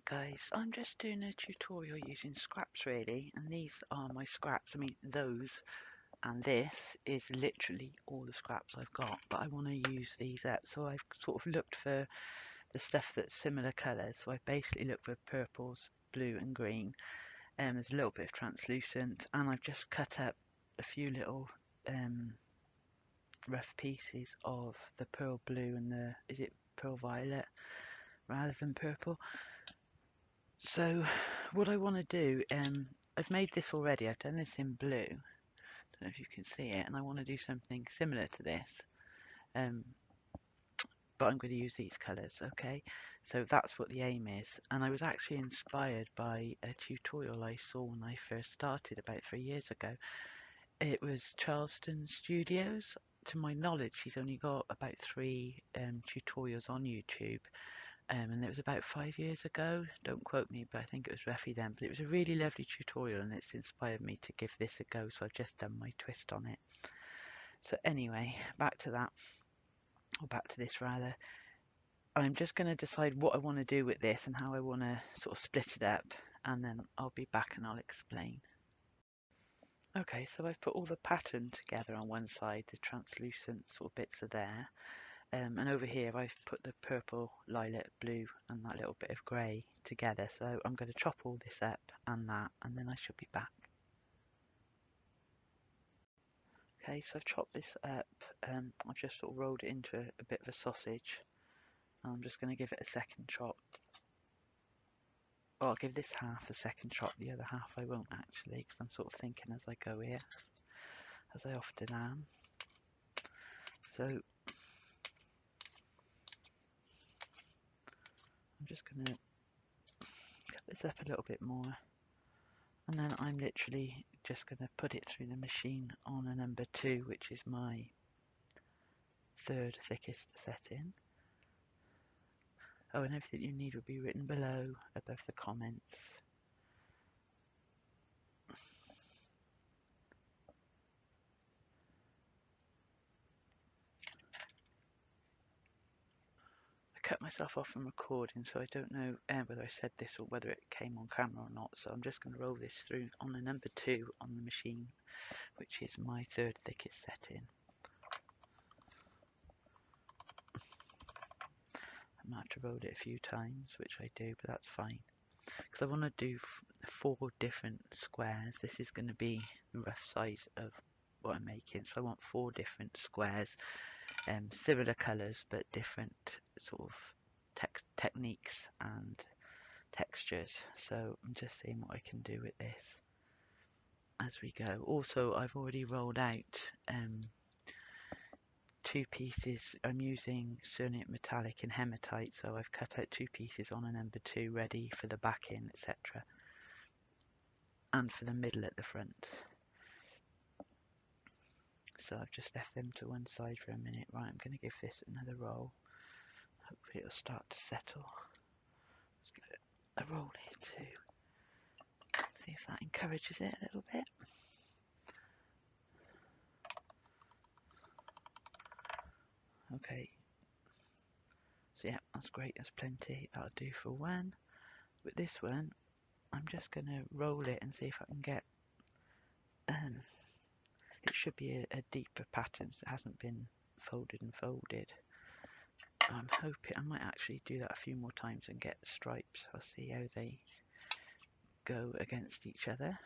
guys, I'm just doing a tutorial using scraps really, and these are my scraps. I mean those and this is literally all the scraps I've got, but I want to use these up, so I've sort of looked for the stuff that's similar colours. So I basically looked for purples, blue and green, and there's a little bit of translucent, and I've just cut up a few little rough pieces of the pearl blue and the, is it pearl violet rather than purple. So what I want to do, I've made this already. I've done this in blue. Don't know if you can see it, and I want to do something similar to this. But I'm going to use these colours, okay? So that's what the aim is. And I was actually inspired by a tutorial I saw when I first started about 3 years ago. It was Charleston Studios. To my knowledge, she's only got about 3 tutorials on YouTube. And it was about 5 years ago. Don't quote me, but I think it was roughly then. But it was a really lovely tutorial, and it's inspired me to give this a go. So I've just done my twist on it. So anyway, back to that, or back to this rather. I'm just going to decide what I want to do with this and how I want to sort of split it up, and then I'll be back and I'll explain. Okay, so I've put all the pattern together on one side. The translucent sort of bits are there. And over here I've put the purple, lilac, blue and that little bit of grey together. So I'm going to chop all this up and that, and then I should be back. Okay, so I've chopped this up. I've just sort of rolled it into a bit of a sausage. I'm just going to give it a second chop. Well, I'll give this half a second chop, the other half I won't actually, because I'm sort of thinking as I go here, as I often am. So I'm just going to cut this up a little bit more, and then I'm literally just going to put it through the machine on a number 2, which is my third thickest setting. Oh, and everything you need will be written below, above the comments. I cut myself off from recording, so I don't know whether I said this or whether it came on camera or not. So I'm just going to roll this through on a number 2 on the machine, which is my third thickest setting. I might have to roll it a few times, which I do, but that's fine, because I want to do 4 different squares. This is going to be the rough size of what I'm making, so I want 4 different squares, similar colours but different sort of techniques and textures. So I'm just seeing what I can do with this as we go. Also, I've already rolled out 2 pieces. I'm using Cernit metallic and hematite, so I've cut out 2 pieces on a number 2 ready for the backing, etc., and for the middle at the front. So I've just left them to one side for a minute. Right, I'm going to give this another roll. Hopefully it'll start to settle. Let's give it a roll here too. See if that encourages it a little bit. Okay, so yeah, that's great, that's plenty, that'll do for one. With this one, I'm just going to roll it and see if I can get, it should be a deeper pattern, so it hasn't been folded and folded. I'm hoping I might actually do that a few more times and get stripes. I'll see how they go against each other.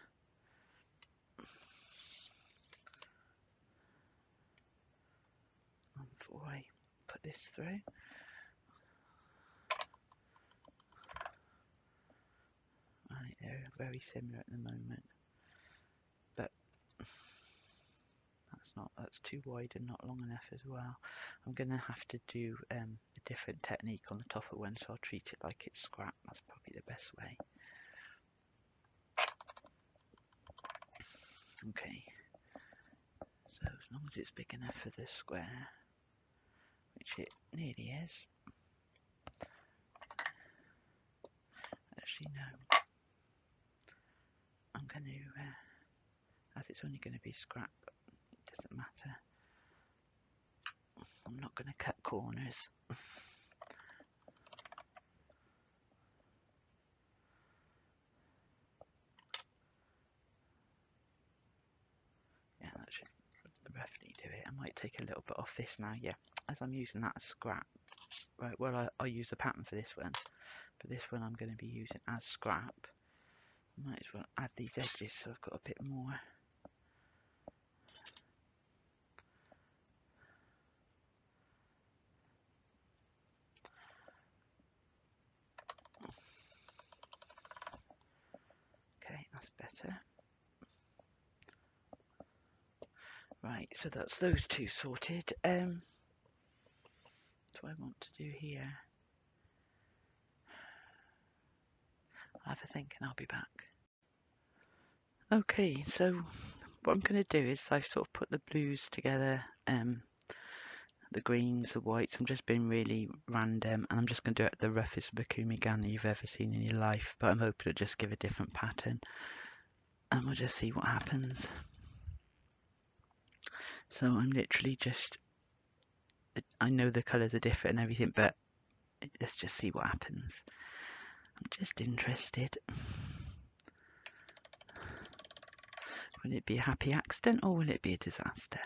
And before I put this through, right, they're very similar at the moment, but that's too wide and not long enough as well. I'm going to have to do a different technique on the top of one, so I'll treat it like it's scrap. That's probably the best way. Okay, so as long as it's big enough for the square, which it nearly is. Actually no, I'm going to, as it's only going to be scrap, it doesn't matter. I'm not going to cut corners. I might take a little bit off this now, yeah, as I'm using that as scrap. Right, well, I'll use the pattern for this one, but this one I'm going to be using as scrap. Might as well add these edges so I've got a bit more. Okay, that's better. Right, so that's those two sorted. What do I want to do here? I'll have a think and I'll be back. Okay, so what I'm going to do is I sort of put the blues together, the greens, the whites. I'm just being really random, and I'm just going to do it the roughest Bakumi gun you've ever seen in your life, but I'm hoping to just give a different pattern, and we'll just see what happens. So I'm literally just, I know the colours are different and everything, but let's just see what happens. I'm just interested. Will it be a happy accident or will it be a disaster?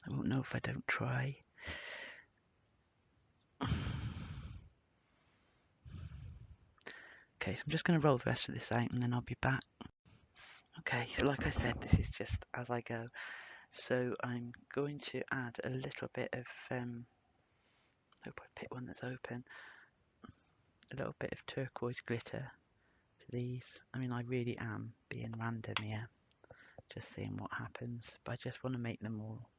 I won't know if I don't try. Okay, so I'm just going to roll the rest of this out and then I'll be back. Okay, so like I said, this is just as I go. So I'm going to add a little bit of, hope I pick one that's open, a little bit of turquoise glitter to these. I mean, I really am being random here, just seeing what happens, but I just want to make them all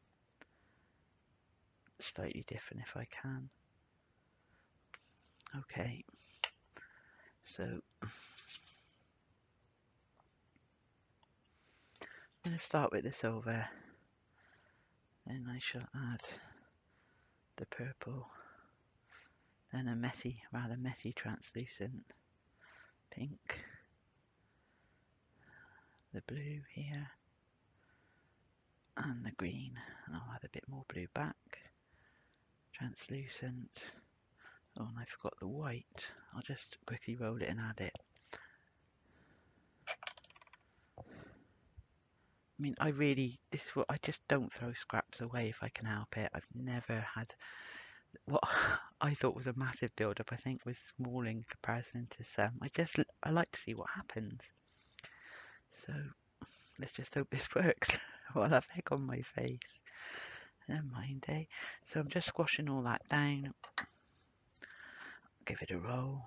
slightly different if I can. Okay, so I'm going to start with the silver, then I shall add the purple, then a rather messy translucent pink, the blue here, and the green, and I'll add a bit more blue back, translucent. Oh, and I forgot the white. I'll just quickly roll it and add it. I mean, this is what, I just don't throw scraps away if I can help it. I've never had what I thought was a massive build-up, I think was small in comparison to some. I like to see what happens. So, let's just hope this works. While I've egg on my face. Never mind, eh? So I'm just squashing all that down. Give it a roll.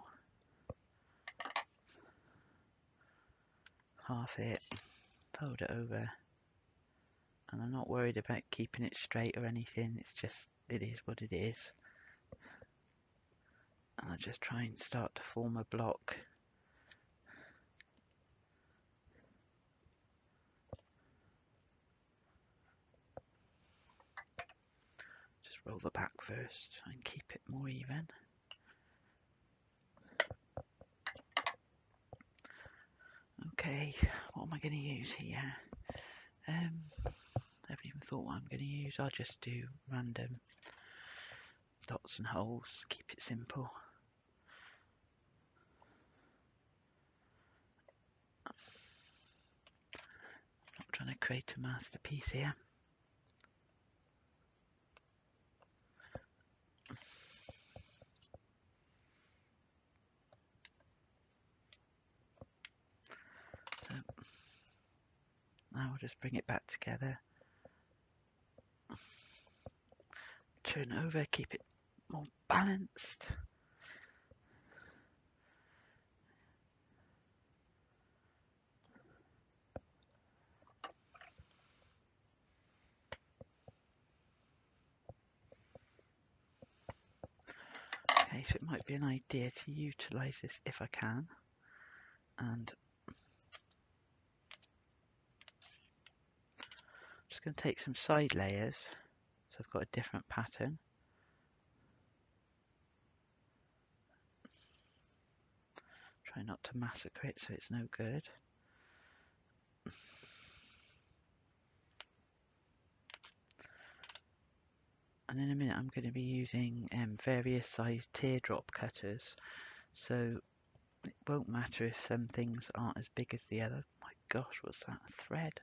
Half it. Fold it over. And I'm not worried about keeping it straight or anything, it's just, it is what it is. And I just try and start to form a block. Just roll the back first and keep it more even. Okay, what am I going to use here? I haven't even thought what I'm going to use. I'll just do random dots and holes, keep it simple. Not trying to create a masterpiece here. So now we'll just bring it back together. Turn over, keep it more balanced. Okay, so it might be an idea to utilise this if I can. And I'm just going to take some side layers, so I've got a different pattern. Try not to massacre it so it's no good. And in a minute I'm going to be using various sized teardrop cutters, so it won't matter if some things aren't as big as the other. My gosh, what's that, a thread?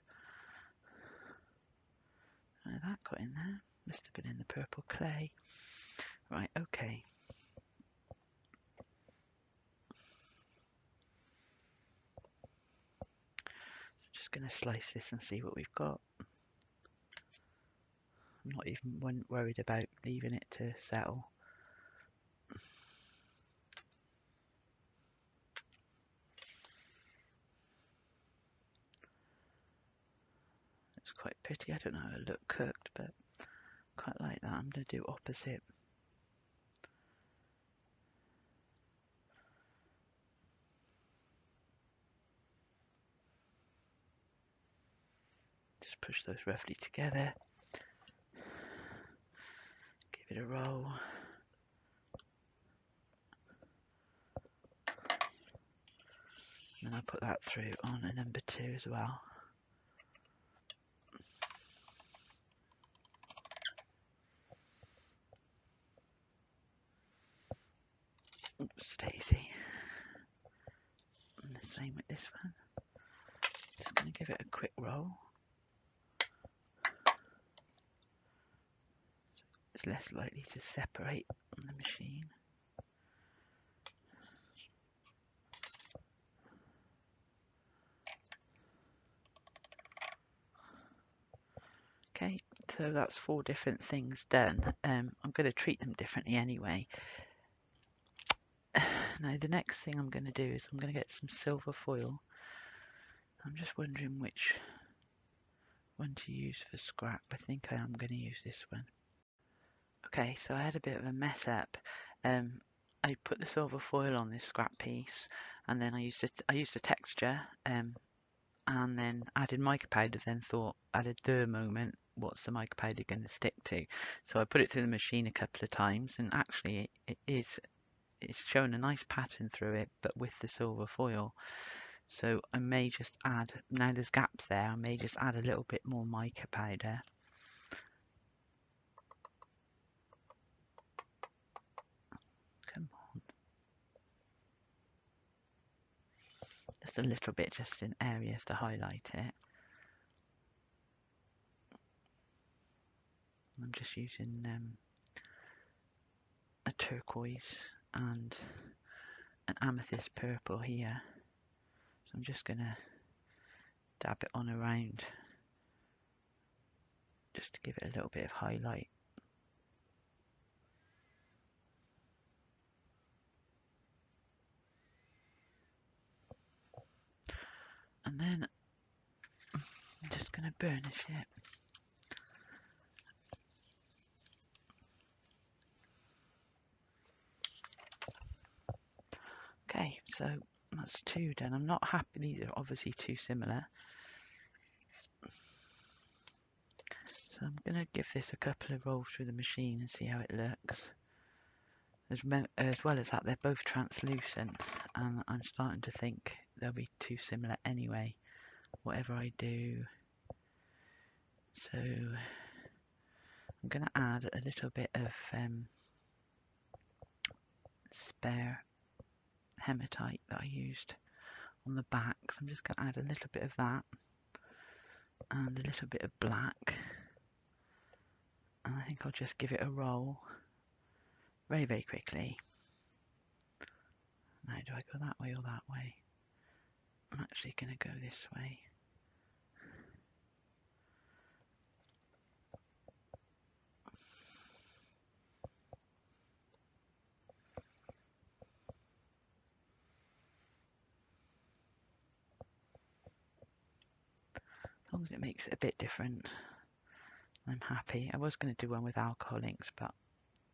That got in there. Must have been in the purple clay. Right, okay. Just going to slice this and see what we've got. I'm not even worried about leaving it to settle. It's quite pretty. I don't know how it look cooked, but quite like that. I'm going to do opposite. Just push those roughly together. Give it a roll. And then I'll put that through on a number 2 as well. Oops, daisy. And the same with this one. Just going to give it a quick roll. It's less likely to separate on the machine. Okay, so that's 4 different things done. I'm going to treat them differently anyway. Now the next thing I'm going to do is I'm going to get some silver foil. I'm just wondering which one to use for scrap. I think I am going to use this one. Okay, so I had a bit of a mess up. I put the silver foil on this scrap piece, and then I used a texture, and then added mica powder. Then thought, at a duh moment, what's the mica powder going to stick to? So I put it through the machine a couple of times, and actually it's showing a nice pattern through it, but with the silver foil. So I may just add, now there's gaps there, I may just add a little bit more mica powder. Come on. Just a little bit, just in areas to highlight it. I'm just using a turquoise and an amethyst purple here. So I'm just going to dab it on around just to give it a little bit of highlight. And then I'm just going to burnish it. Okay, so that's 2 done. I'm not happy, these are obviously too similar. So I'm going to give this a couple of rolls through the machine and see how it looks. As well as that, they're both translucent, and I'm starting to think they'll be too similar anyway, whatever I do. So I'm going to add a little bit of spare hematite that I used on the back. So I'm just going to add a little bit of that and a little bit of black. And I think I'll just give it a roll very, very quickly. Now, do I go that way or that way? I'm actually going to go this way. As long as it makes it a bit different, I'm happy. I was going to do one with alcohol inks, but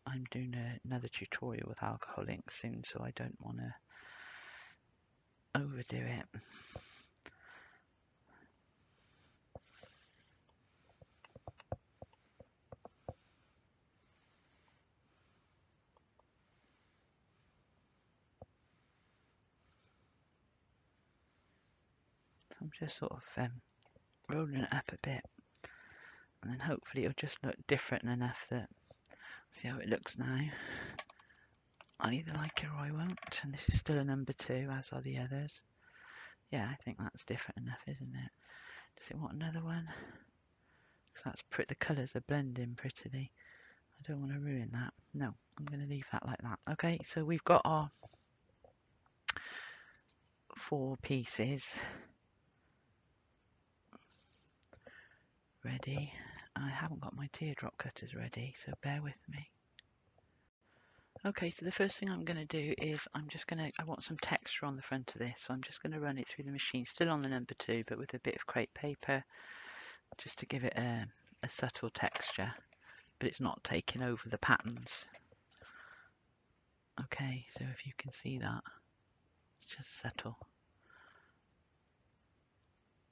I'm doing another tutorial with alcohol inks soon, so I don't want to overdo it. So I'm just sort of rolling it up a bit, and then hopefully it'll just look different enough that, see how it looks now. I'll either like it or I won't, and this is still a number 2, as are the others. Yeah, I think that's different enough, isn't it? Does it want another one? The colours are blending prettily. I don't want to ruin that. No, I'm going to leave that like that. Okay, so we've got our 4 pieces ready. I haven't got my teardrop cutters ready, so bear with me. Okay, so the first thing I'm going to do is I want some texture on the front of this, so I'm just going to run it through the machine, still on the number 2, but with a bit of crepe paper, just to give it a subtle texture, but it's not taking over the patterns. Okay, so if you can see that, it's just subtle.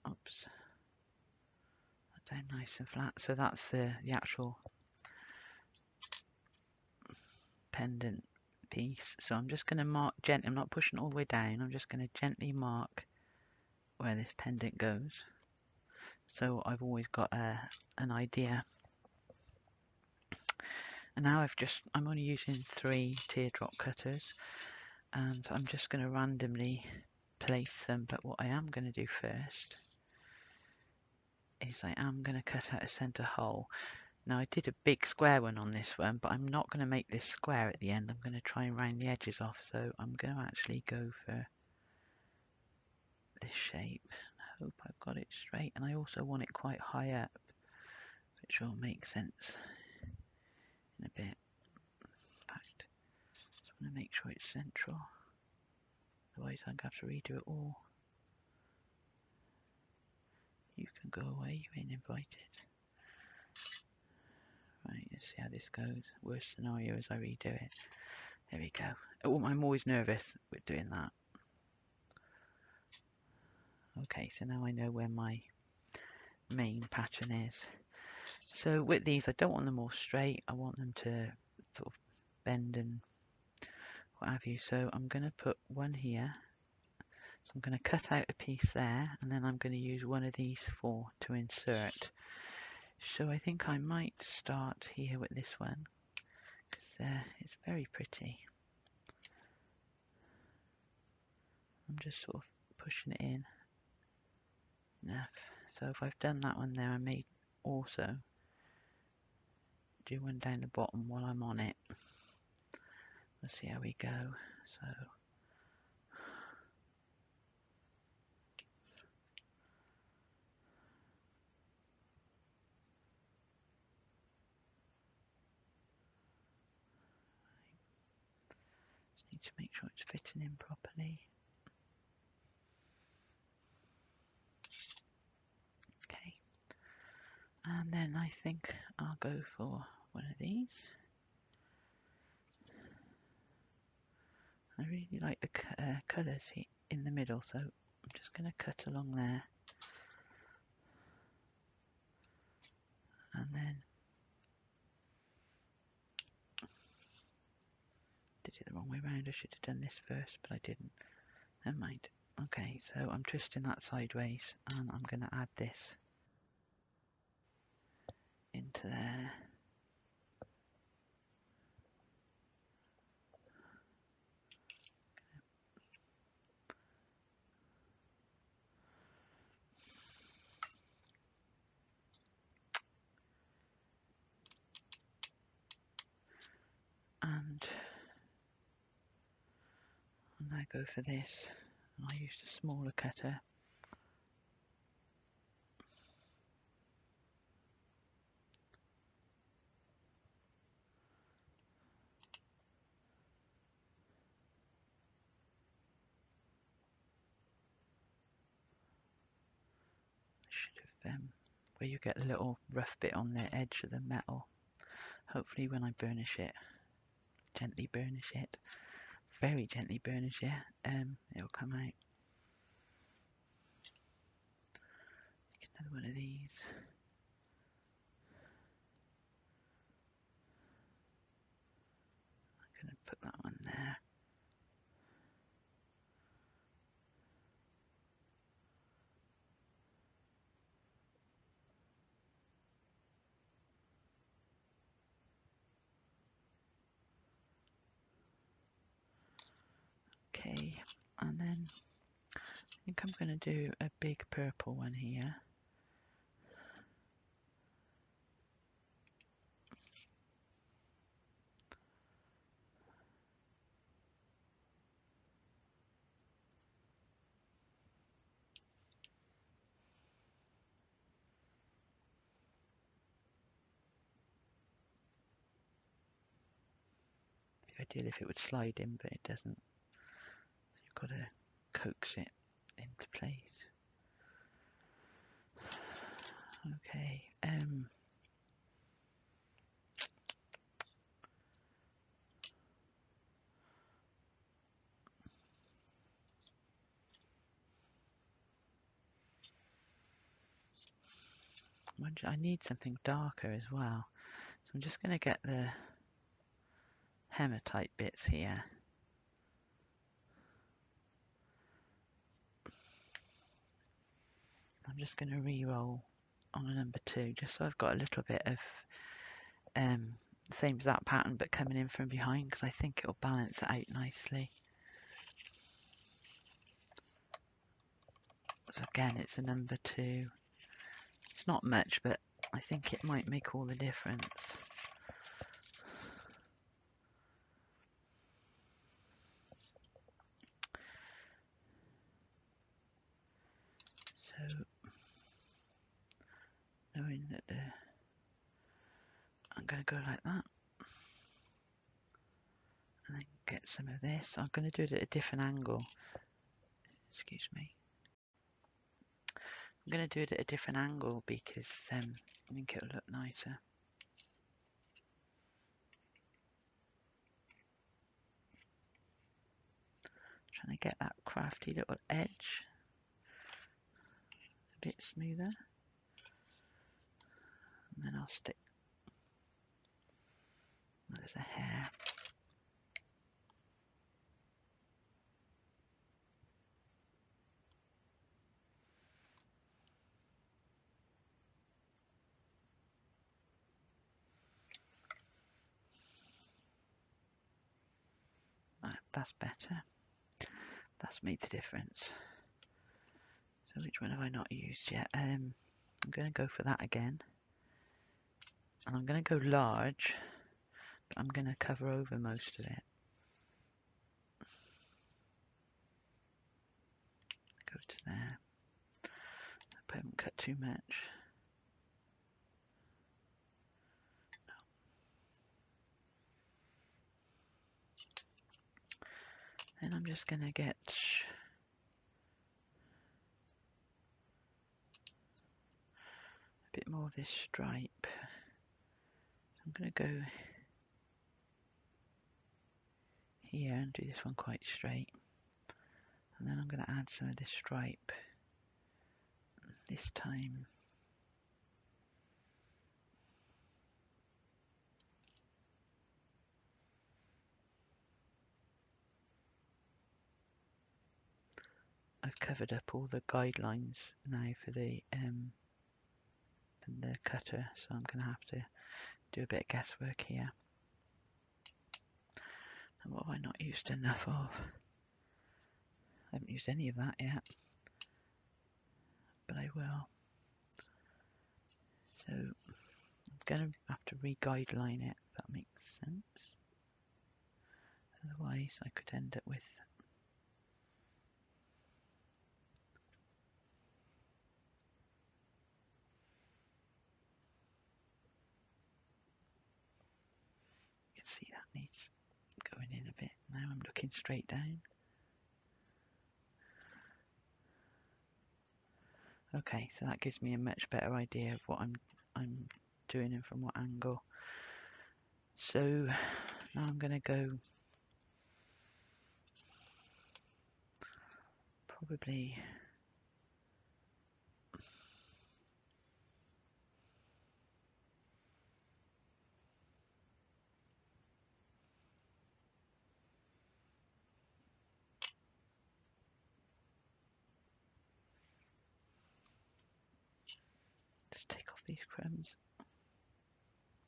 Oops, down nice and flat. So that's the actual pendant piece. So I'm just going to mark gently. I'm not pushing all the way down. I'm just going to gently mark where this pendant goes. So I've always got an idea. And now I'm only using 3 teardrop cutters, and I'm just going to randomly place them. But what I am going to do first is I am going to cut out a center hole. Now I did a big square one on this one, but I'm not going to make this square at the end. I'm going to try and round the edges off, so I'm going to actually go for this shape. I hope I've got it straight, and I also want it quite high up, which will make sense in a bit. In fact, just want to make sure it's central, otherwise I'm going to have to redo it all. You can go away, you ain't invited. Right, let's see how this goes. Worst scenario is I redo it. There we go. Oh, I'm always nervous with doing that. Okay, so now I know where my main pattern is. So with these, I don't want them all straight. I want them to sort of bend and what have you. So I'm going to put one here. So I'm going to cut out a piece there, and then I'm going to use one of these 4 to insert. So I think I might start here with this one, because it's very pretty. I'm just sort of pushing it in enough. So if I've done that one there, I may also do one down the bottom while I'm on it. Let's see how we go. So just need to make sure it's fitting in properly. Okay, and then I think I'll go for one of these. I really like the colours in the middle, so I'm just going to cut along there, and then did it the wrong way around. I should have done this first, but I didn't. Never mind. Okay, so I'm twisting that sideways, and I'm going to add this into there. And I go for this, and I used a smaller cutter. Should have where you get a little rough bit on the edge of the metal. Hopefully when I burnish it, gently burnish it, very gently burnish it, it'll come out. Get another one of these. I'm going to put that one there. Okay, and then I think I'm going to do a big purple one here. ideal if it would slide in, but it doesn't. So you've got to coax it into place. Okay. I need something darker as well. So I'm just going to get the hematite bits here. I'm just going to re-roll on a number 2, just so I've got a little bit of same as that pattern, but coming in from behind, because I think it'll balance it out nicely. So again, it's a number 2. It's not much, but I think it might make all the difference. So, knowing that I'm going to go like that, and then get some of this. I'm going to do it at a different angle. Excuse me. I'm going to do it at a different angle because I think it'll look nicer. Trying to get that crafty little edge a bit smoother. And then I'll stick. There's a hair. Right, that's better. That's made the difference. So which one have I not used yet? I'm going to go for that again. And I'm going to go large. But I'm going to cover over most of it. Go to there. I haven't cut too much. And I'm just going to get a bit more of this stripe. I'm going to go here and do this one quite straight. And then I'm going to add some of this stripe this time. I've covered up all the guidelines now for the cutter, so I'm going to have to do a bit of guesswork here. And what have I not used enough of? I haven't used any of that yet, but I will. So I'm going to have to re-guideline it, if that makes sense. Otherwise I could end up with you can see that needs going in a bit. Now I'm looking straight down. Okay, so that gives me a much better idea of what I'm doing and from what angle. So now I'm going to go probably just take off these crumbs.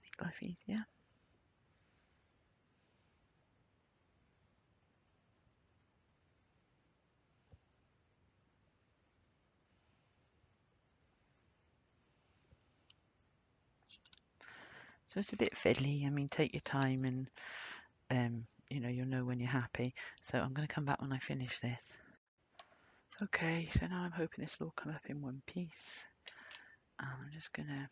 Make life easier. So it's a bit fiddly. I mean, take your time and you know, you'll know when you're happy. So I'm going to come back when I finish this. Okay, so now I'm hoping this will all come up in one piece. And I'm just going to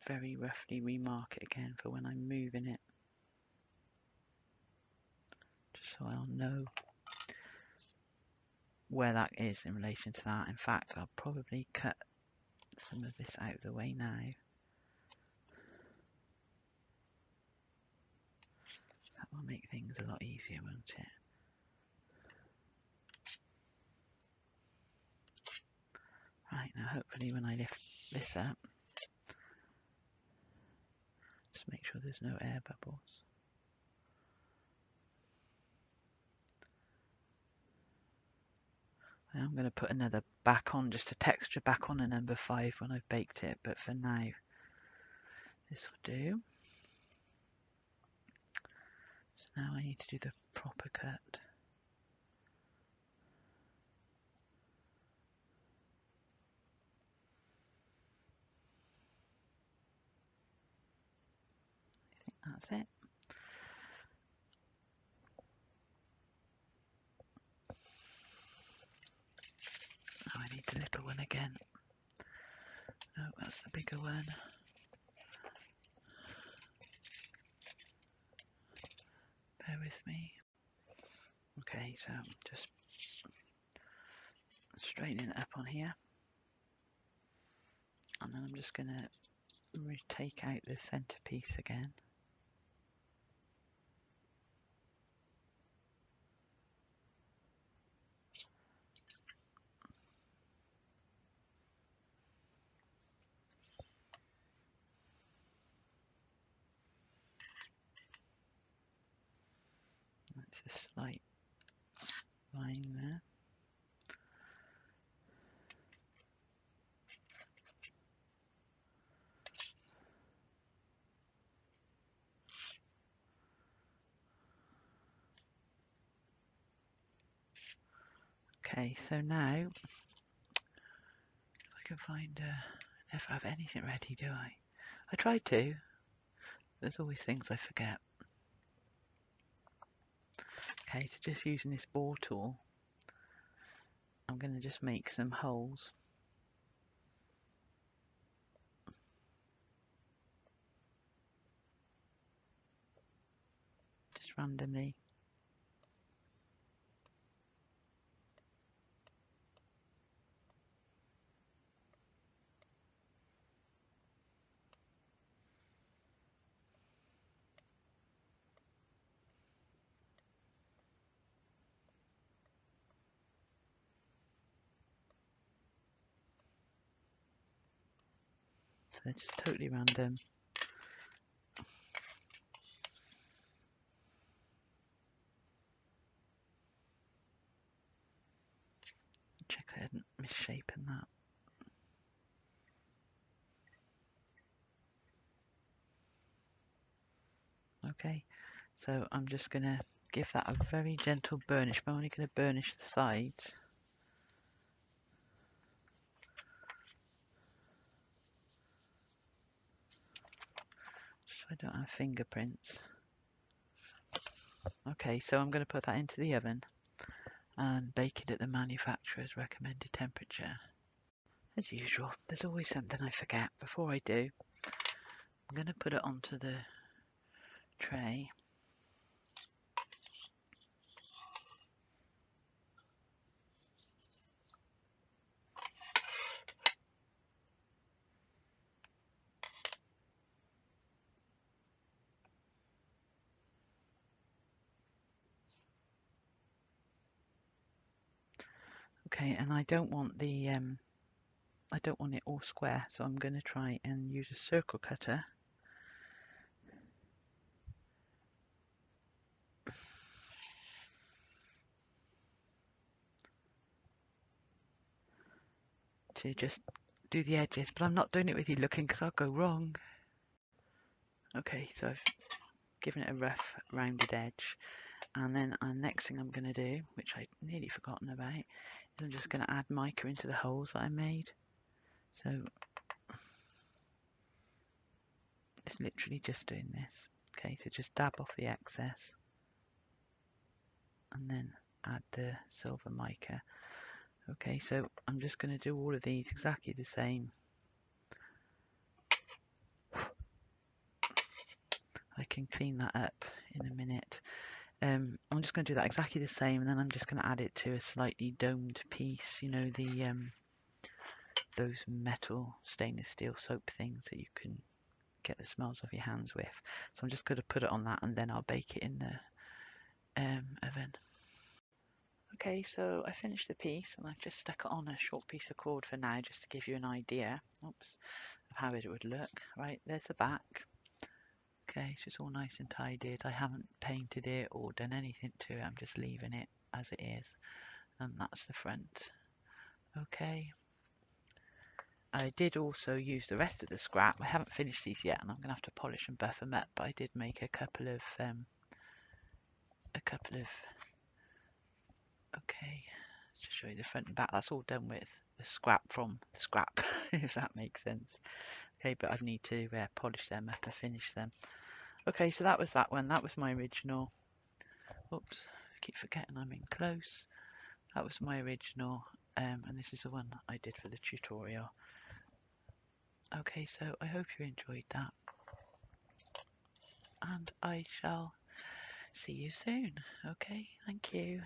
very roughly remark it again for when I'm moving it. so I'll know where that is in relation to that. In fact, I'll probably cut some of this out of the way now. That will make things a lot easier, won't it? Right, now hopefully when I lift this up, just make sure there's no air bubbles. I am going to put another back on, just a texture back on a number 5 when I've baked it, but for now this will do. So now I need to do the proper cut. I think that's it. Oh, I need the little one again. No, that's the bigger one. Bear with me. Okay, so just straightening it up on here. And then I'm just going to take out the centerpiece again. That's a slight line there. Okay, so now if I can find, I never have anything ready, do I? I try to. There's always things I forget. Okay, so just using this bore tool, I'm going to just make some holes. Just randomly. So they're just totally random. Check I hadn't misshapen that. Okay, so I'm just going to give that a very gentle burnish. I'm only going to burnish the sides. So I don't have fingerprints. Okay, so I'm going to put that into the oven and bake it at the manufacturer's recommended temperature. As usual, there's always something I forget. Before I do, I'm going to put it onto the tray. Okay, and I don't want the I don't want it all square, so I'm going to try and use a circle cutter to just do the edges, but I'm not doing it with you looking because I'll go wrong. Okay, so I've given it a rough rounded edge, and then the next thing I'm going to do, which I'd nearly forgotten about, is I'm just going to add mica into the holes that I made. So it's literally just doing this. Okay, so just dab off the excess and then add the silver mica. Okay, so I'm just going to do all of these exactly the same. I can clean that up in a minute. I'm just going to do that exactly the same, and then I'm just going to add it to a slightly domed piece, you know, the those metal stainless steel soap things that you can get the smells off your hands with. So I'm just going to put it on that, and then I'll bake it in the oven. Okay, so I finished the piece, and I've just stuck it on a short piece of cord for now, just to give you an idea, oops, of how it would look. Right, there's the back. Okay, so it's all nice and tidied. I haven't painted it or done anything to it. I'm just leaving it as it is. And that's the front. Okay. I did also use the rest of the scrap. I haven't finished these yet, and I'm going to have to polish and buff them up. But I did make a couple of. Okay, let's just show you the front and back. That's all done with the scrap from the scrap, if that makes sense. Okay, but I need to polish them up and finish them. Okay, so that was that one. That was my original. Oops, I keep forgetting I'm in close. That was my original, and this is the one I did for the tutorial. Okay, so I hope you enjoyed that, and I shall see you soon. Okay, thank you.